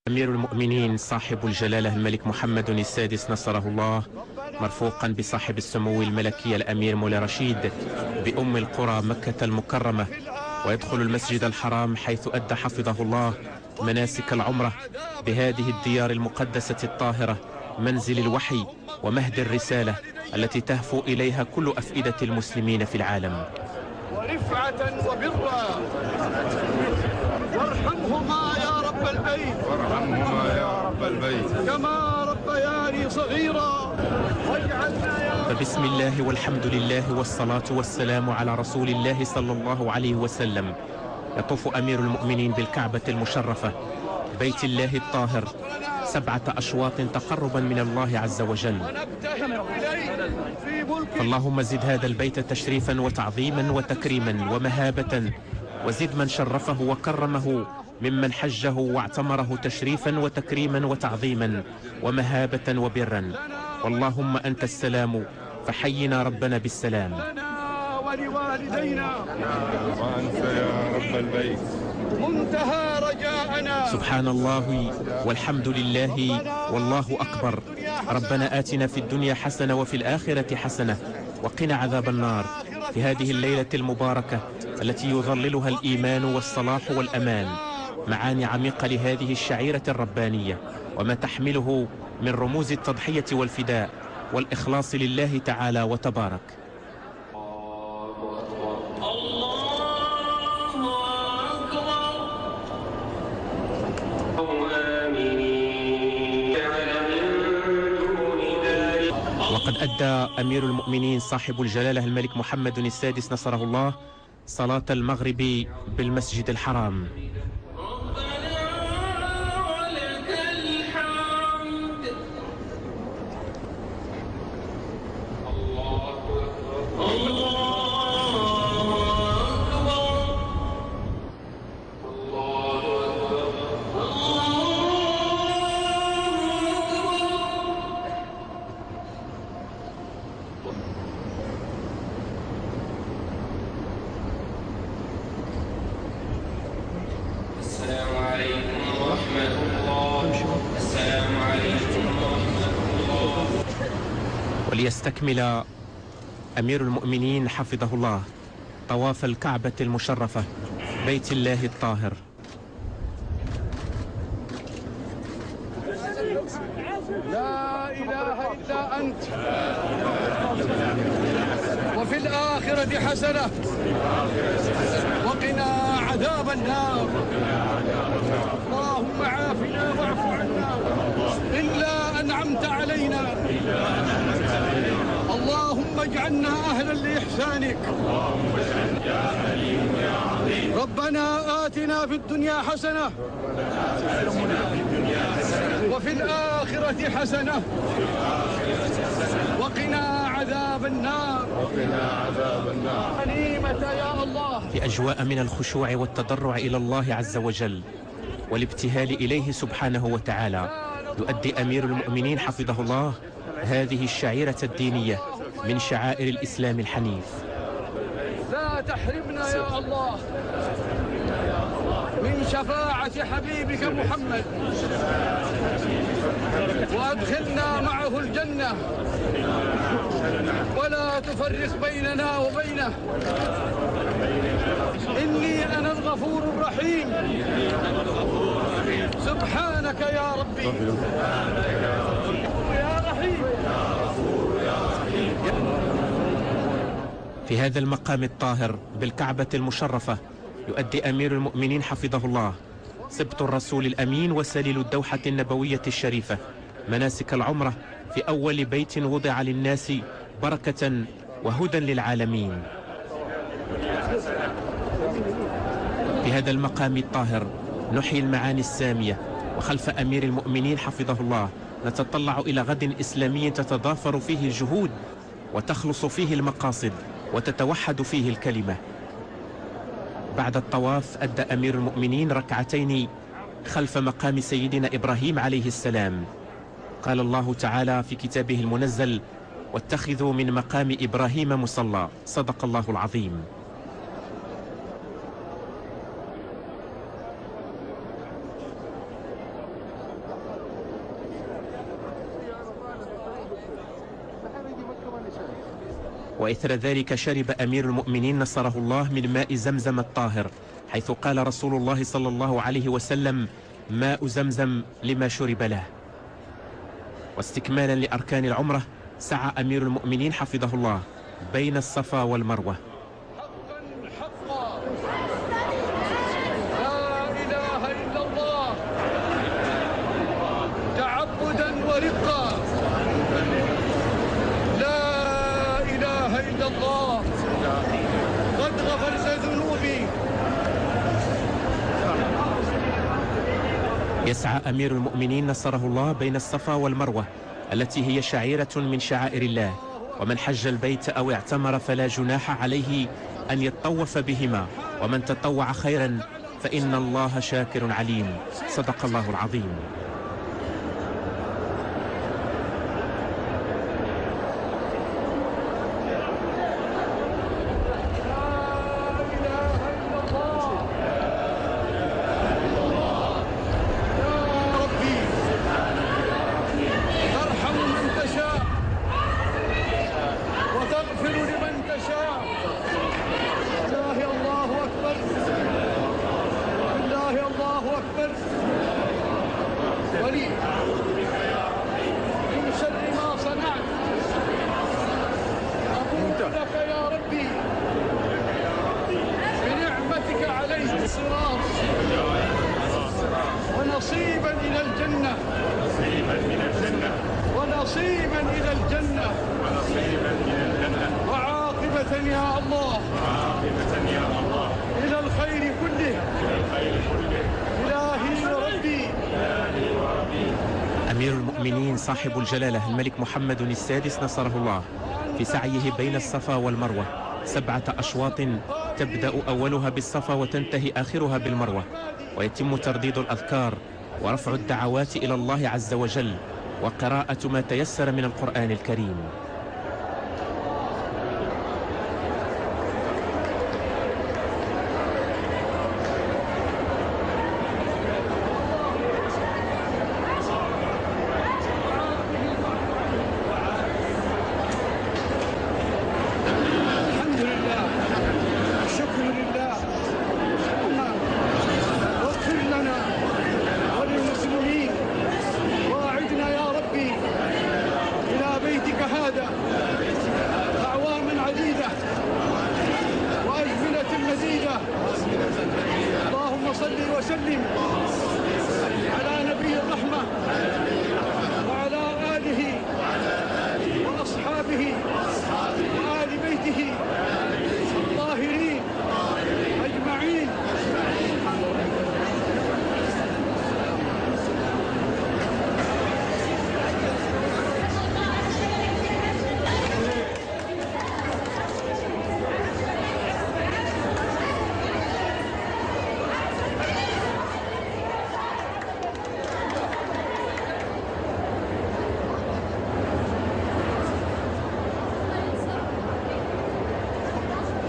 أمير المؤمنين صاحب الجلالة الملك محمد السادس نصره الله، مرفوقا بصاحب السمو الملكي الأمير مولاي رشيد بأم القرى مكة المكرمة، ويدخل المسجد الحرام حيث أدى حفظه الله مناسك العمرة بهذه الديار المقدسة الطاهرة، منزل الوحي ومهد الرسالة التي تهفو إليها كل أفئدة المسلمين في العالم. ورفعة وبرا وارحمهما يا رب البيت، وارحمهما يا رب البيت كما ربياني صغيرا واجعلنا يا فبسم الله والحمد لله والصلاة والسلام على رسول الله صلى الله عليه وسلم. يطوف أمير المؤمنين بالكعبة المشرفة بيت الله الطاهر 7 أشواط تقربا من الله عز وجل. فاللهم زد هذا البيت تشريفا وتعظيما وتكريما ومهابة، وزد من شرفه وكرمه ممن حجه واعتمره تشريفا وتكريما وتعظيما ومهابة وبرا. واللهم أنت السلام فحينا ربنا بالسلام. ولوالدينا وأنت يا رب البيت منتهى رجاءنا. سبحان الله والحمد لله والله أكبر. ربنا آتنا في الدنيا حسنة وفي الآخرة حسنة وقنا عذاب النار. في هذه الليلة المباركة التي يظللها الإيمان والصلاح والأمان، معاني عميقة لهذه الشعيرة الربانية وما تحمله من رموز التضحية والفداء والإخلاص لله تعالى وتبارك. وقد أدى أمير المؤمنين صاحب الجلالة الملك محمد السادس نصره الله صلاة المغرب بالمسجد الحرام. السلام عليكم ورحمة الله. السلام عليكم ورحمة الله. وليستكمل أمير المؤمنين حفظه الله طواف الكعبة المشرفة بيت الله الطاهر. لا إله إلا أنت، وفي الآخرة حسنة وقنا عذاب النار. اللهم عافنا واعف عنا إلا أنعمت علينا. اللهم اجعلنا أهلا لإحسانك. ربنا آتنا في الدنيا حسنة وفي الآخرة حسنة وقنا عذاب النار. غنيمة يا الله. في أجواء من الخشوع والتضرع إلى الله عز وجل والابتهال إليه سبحانه وتعالى، يؤدي أمير المؤمنين حفظه الله هذه الشعيرة الدينية من شعائر الإسلام الحنيف. لا تحرمنا يا الله من شفاعة حبيبك محمد، وأدخلنا معه الجنة، ولا تفرق بيننا وبينه. إني أنا الغفور الرحيم. سبحانك يا ربي يا رحيم. في هذا المقام الطاهر بالكعبة المشرفة يؤدي أمير المؤمنين حفظه الله سبط الرسول الأمين وسليل الدوحة النبوية الشريفة مناسك العمرة في أول بيت وضع للناس بركة وهدى للعالمين. في هذا المقام الطاهر نحيي المعاني السامية، وخلف أمير المؤمنين حفظه الله نتطلع إلى غد إسلامي تتضافر فيه الجهود وتخلص فيه المقاصد وتتوحد فيه الكلمة. بعد الطواف أدى أمير المؤمنين ركعتين خلف مقام سيدنا إبراهيم عليه السلام. قال الله تعالى في كتابه المنزل: واتخذوا من مقام إبراهيم مصلى. صدق الله العظيم. وإثر ذلك شرب أمير المؤمنين نصره الله من ماء زمزم الطاهر، حيث قال رسول الله صلى الله عليه وسلم: ماء زمزم لما شرب له. واستكمالا لأركان العمرة، سعى أمير المؤمنين حفظه الله بين الصفا والمروة. حقا لا إله إلا الله تعبدا ورقا، لا إله إلا الله قد غفرت ذنوبي. يسعى أمير المؤمنين نصره الله بين الصفا والمروة التي هي شعيرة من شعائر الله، ومن حج البيت أو اعتمر فلا جناح عليه أن يتطوف بهما، ومن تطوع خيرا فإن الله شاكر عليم. صدق الله العظيم. ونصيبا إلى الجنة ونصيبا إلى الجنة وعاقبة يا الله إلى الخير كله. إلهي وربي. أمير المؤمنين صاحب الجلالة الملك محمد السادس نصره الله في سعيه بين الصفا والمروة 7 أشواط تبدأ أولها بالصفا وتنتهي آخرها بالمروة، ويتم ترديد الأذكار ورفع الدعوات إلى الله عز وجل وقراءة ما تيسر من القرآن الكريم.